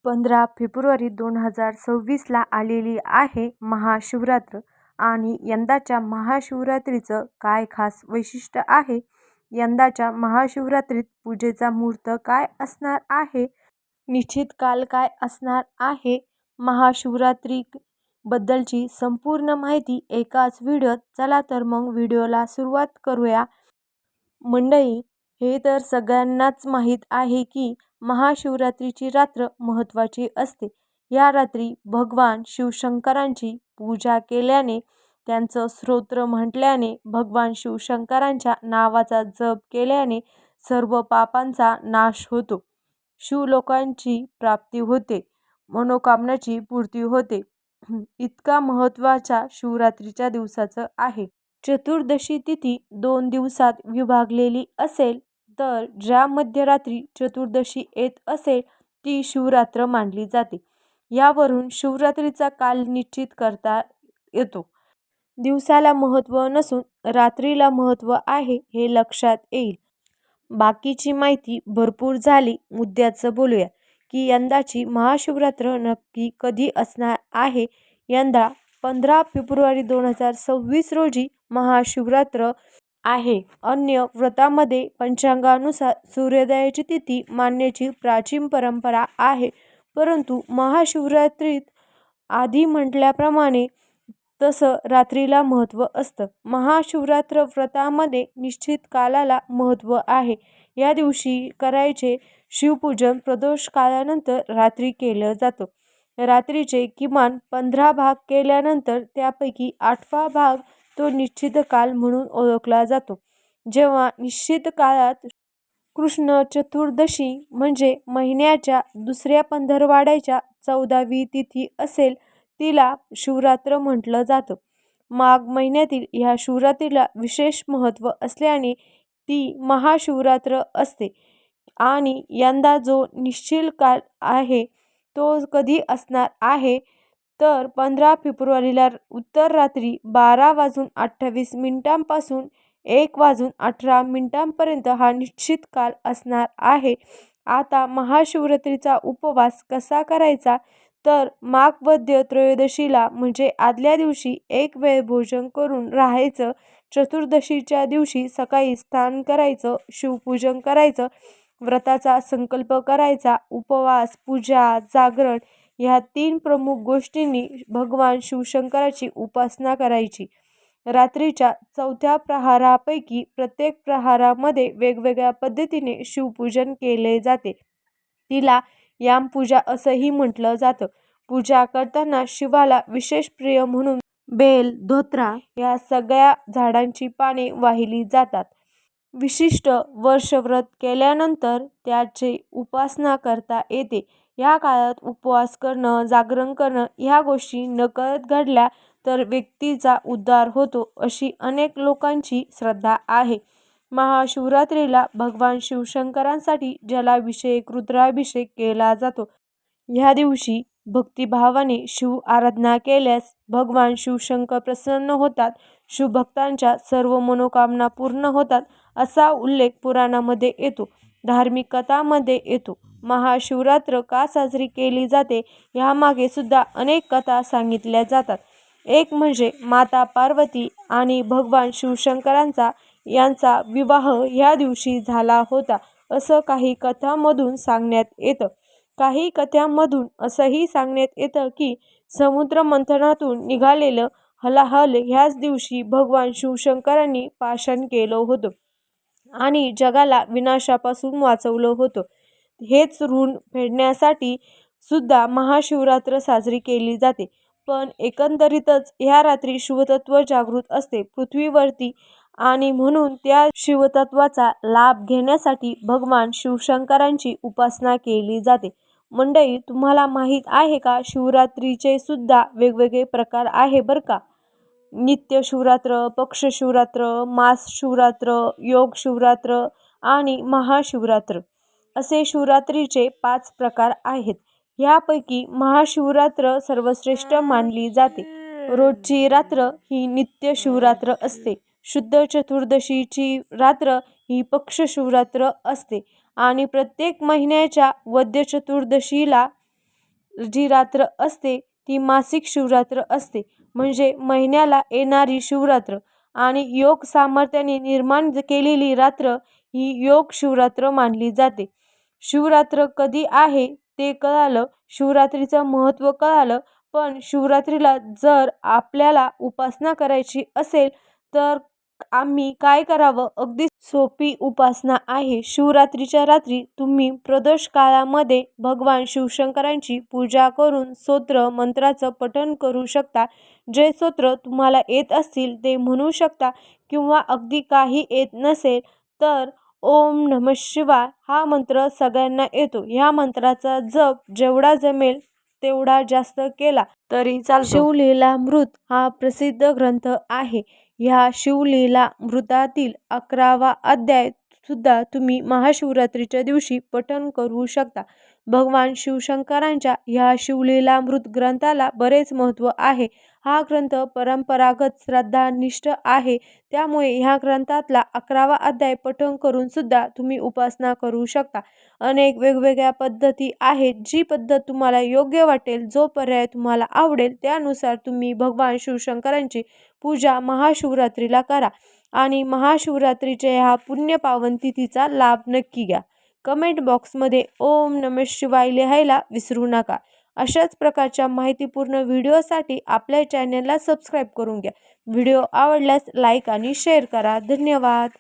15 February 2026ला आलेली आहे महाशिवरात्र. आणि यंदाच्या महाशिवरात्रीचं काय खास वैशिष्ट्य आहे? यंदाच्या महाशिवरात्रीत पूजेचा मुहूर्त काय असणार आहे? निश्चित काल काय असणार आहे? महाशिवरात्रीबद्दलची संपूर्ण माहिती एकाच व्हिडिओत. चला तर मग व्हिडिओला सुरुवात करूया. मंडळी, हे तर सगळ्यांनाच माहीत आहे की महाशिवरात्रीची रात्र महत्त्वाची असते. या रात्री भगवान शिवशंकरांची पूजा केल्याने, त्यांचं स्तोत्र म्हटल्याने, भगवान शिवशंकरांच्या नावाचा जप केल्याने सर्व पापांचा नाश होतो, शिवलोकांची प्राप्ती होते, मनोकामनाची पूर्ती होते. इतका महत्त्वाच्या शिवरात्रीच्या दिवसाचं आहे. चतुर्दशी तिथी 2 दिवसात विभागलेली असेल तर ज्या मध्यरात्री चतुर्दशी येत असेल ती शिवरात्र मानली जाते. यावरून शिवरात्रीचा काल निश्चित करता येतो. दिवसाला महत्त्व नसून रात्रीला महत्त्व आहे हे लक्षात येईल. बाकीची माहिती भरपूर झाली. मुद्द्याचं बोलूया की यंदाची महाशिवरात्र नक्की कधी असणार आहे. यंदा 15 फेब्रुवारी 2026 रोजी महाशिवरात्र आहे. अन्य व्रतामध्ये पंचांगानुसार सूर्योदयाची तिथी मानण्याची प्राचीन परंपरा आहे, परंतु महाशिवरात्रीत आधी म्हटल्याप्रमाणे तसं रात्रीला महत्त्व असतं. महाशिवरात्र व्रतामध्ये निश्चित कालाला महत्त्व आहे. या दिवशी करायचे शिवपूजन प्रदोष काळानंतर रात्री केलं जातं. रात्रीचे किमान 15 भाग केल्यानंतर त्यापैकी 8वा भाग तो निश्चित काल म्हणून ओळखला जातो. जेव्हा निश्चित काळात कृष्ण चतुर्दशी म्हणजे महिन्याच्या दुसऱ्या पंधरवड्याच्या 14वी तिथी असेल तिला शिवरात्र म्हटलं जातं. माघ महिन्यातील ह्या शिवरात्रीला विशेष महत्त्व असल्याने ती महाशिवरात्र असते. आणि यंदा जो निश्चित काल आहे तो कधी असणार आहे तर 15 फेब्रुवारीला उत्तर रात्री 12:28 पासून 1:18 हा निश्चित काल असणार आहे. आता महाशिवरात्रीचा उपवास कसा करायचा तर माघ वद्य त्रयोदशीला म्हणजे आदल्या दिवशी एक वेळ भोजन करून राहायचं. चतुर्दशीच्या दिवशी सकाळी स्नान करायचं, शिवपूजन करायचं, व्रताचा संकल्प करायचा, उपवास, पूजा, जागरण ह्या 3 प्रमुख गोष्टींनी भगवान शिवशंकराची उपासना करायची. रात्रीच्या 4थ्या प्रहारापैकी प्रत्येक प्रहारामध्ये वेगवेगळ्या पद्धतीने शिवपूजन केले जाते. तिला यामपूजा असंही म्हटलं जातं. पूजा करताना शिवाला विशेष प्रिय म्हणून बेल, धोत्रा या सगळ्या झाडांची पाने वाहिली जातात. विशिष्ट वर्षव्रत केल्यानंतर त्याची उपासना करता येते. या काळात उपवास करणं, जागरण करणं ह्या गोष्टी नकळत घडल्या तर व्यक्तीचा उद्धार होतो अशी अनेक लोकांची श्रद्धा आहे. महाशिवरात्रीला भगवान शिवशंकरांसाठी जलाभिषेक, रुद्राभिषेक केला जातो. ह्या दिवशी भक्तिभावाने शिव आराधना केल्यास भगवान शिवशंकर प्रसन्न होतात, शिवभक्तांच्या सर्व मनोकामना पूर्ण होतात असा उल्लेख पुराणामध्ये येतो, धार्मिक कथांमध्ये येतो. महाशिवरात्र का साजरी केली जाते ह्यामागे सुद्धा अनेक कथा सांगितल्या जातात. एक म्हणजे माता पार्वती आणि भगवान शिवशंकरांचा यांचा विवाह ह्या दिवशी झाला होता असं काही कथांमधून सांगण्यात येतं. काही कथांमधून असंही सांगण्यात येतं की समुद्र मंथनातून निघालेलं हलाहल ह्याच दिवशी भगवान शिवशंकरांनी पाषाण केलं होतं आणि जगाला विनाशापासून वाचवलं होतं. हेच ऋण फेडण्यासाठी सुद्धा महाशिवरात्र साजरी केली जाते. पण एकंदरीतच ह्या रात्री शिवतत्व जागृत असते पृथ्वीवरती आणि म्हणून त्या शिवतत्वाचा लाभ घेण्यासाठी भगवान शिवशंकरांची उपासना केली जाते. मंडळी, तुम्हाला माहीत आहे का शिवरात्रीचे सुद्धा वेगवेगळे प्रकार आहे बरं का. नित्य शिवरात्र, पक्ष शिवरात्र, मास शिवरात्र, योग शिवरात्र आणि महाशिवरात्र असे शिवरात्रीचे 5 प्रकार आहेत. यापैकी महाशिवरात्र सर्वश्रेष्ठ मानली जाते. रोजची रात्र ही नित्य शिवरात्र असते. शुद्ध चतुर्दशीची रात्र ही पक्ष शिवरात्र असते आणि प्रत्येक महिन्याच्या वद्य चतुर्दशीला जी रात्र असते ती मासिक शिवरात्र असते, म्हणजे महिन्याला येणारी शिवरात्र. आणि योग सामर्थ्याने निर्माण केलेली रात्र ही योग शिवरात्र मानली जाते. शिवरात्र कधी आहे ते कळालं, शिवरात्रीचं महत्त्व कळालं. पण शिवरात्रीला जर आपल्याला उपासना करायची असेल तर आम्ही काय करावं? अगदी सोपी उपासना आहे. शिवरात्रीच्या रात्री तुम्ही प्रदोष काळामध्ये भगवान शिवशंकरांची पूजा करून स्तोत्र मंत्राचं पठण करू शकता. जे स्तोत्र तुम्हाला येत असतील ते म्हणू शकता, किंवा अगदी काही येत नसेल तर ओम नमः शिवाय हा मंत्र सगळ्यांना येतो. ह्या मंत्राचा जप जेवढा जमेल तेवढा जास्त केला तरी चालतो. शिवलीलामृत हा प्रसिद्ध ग्रंथ आहे. ह्या शिवलीलामृतातील 11वा अध्याय सुद्धा तुम्ही महाशिवरात्रीच्या दिवशी पठण करू शकता. भगवान शिवशंकरांच्या ह्या शिवलीलामृत ग्रंथाला बरेच महत्त्व आहे. हा ग्रंथ परंपरागत श्रद्धानिष्ठ आहे. त्यामुळे ह्या ग्रंथातला 11वा अध्याय पठण करून सुद्धा तुम्ही उपासना करू शकता. अनेक वेगवेगळ्या पद्धती आहेत. जी पद्धत तुम्हाला योग्य वाटेल, जो पर्याय तुम्हाला आवडेल त्यानुसार तुम्ही भगवान शिवशंकरांची पूजा महाशिवरात्रीला करा आणि महाशिवरात्रीच्या ह्या पुण्यपावन तिथीचा लाभ नक्की घ्या. कमेंट बॉक्समध्ये ओम नमः शिवाय लिहायला विसरू नका. अशाच प्रकारच्या माहितीपूर्ण व्हिडिओसाठी आपल्या चॅनलला सबस्क्राईब करून घ्या. व्हिडिओ आवडल्यास लाईक आणि शेअर करा. धन्यवाद.